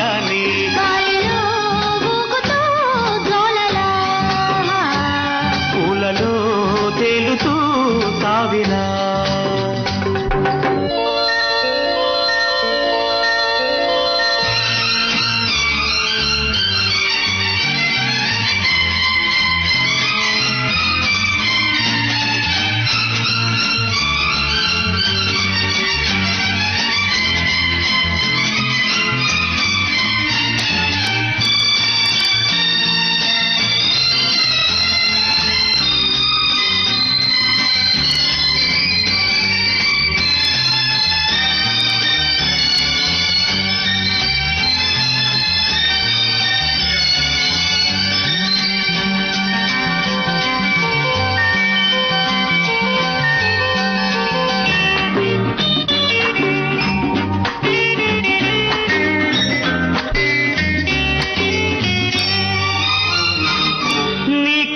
గాని పూలలో తేలుతూ తావిలా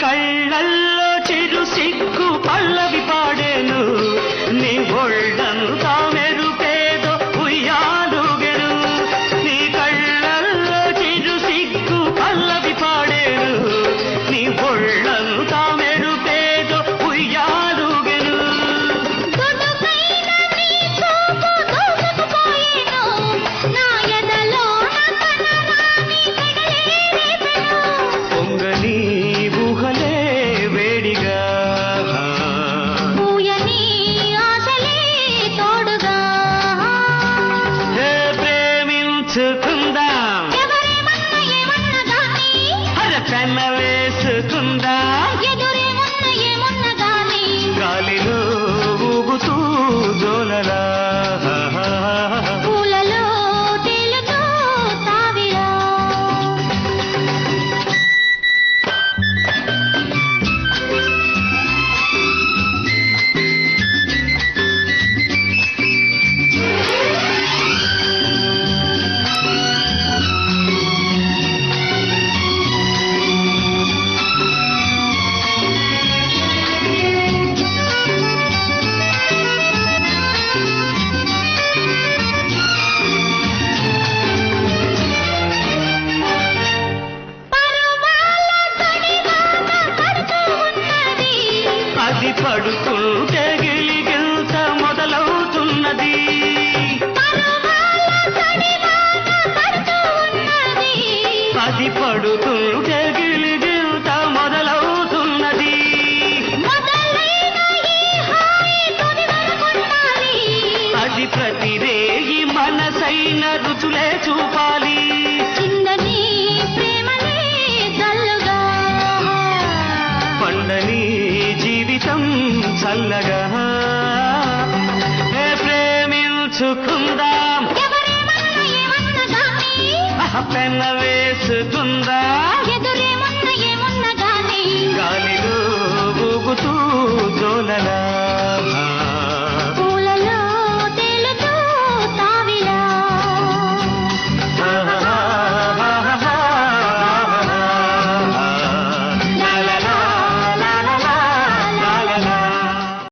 కళ్ళల్లో చిరు సిగ్గు పల్లవి పాడేను నీ ఒళ్ళంతా మెరుపేదో ఉయ్యాలుగెను నీ కళ్ళల్లో చిరు సిగ్గు పల్లవి పాడేను నీ ఒళ్ళంతా మెరుపేదో ఉయ్యాలుగెను పొంగని ఊహలే వేడిగా పూయని ఆశలే తోడుగా ప్రేమించుకుందాం ఎవరేమన్నా ఏమన్నా గాని పెన్న వేసుకుందాం ఎదురేమన్నా ఏమన్నా గాని గాలిలో ఊగుతూ జోలలా పూలలో తేలుతూ తావిలా అది పడుకుంటే గిలిగిల్త మొదలవుతున్నది అది పడుకుంటే గిలిగిల్త మొదలవుతున్నది అది ప్రతిరేయి మనసైన రుచులే చూపాలి చిందని ప్రేమనే చల్లుగా పండని జీవితం చల్లగా ప్రేమించుకుందాం ఎవరేమన్నా ఏమన్నా గాని పెన్న వేసుకుందాం ఎదురేమన్నా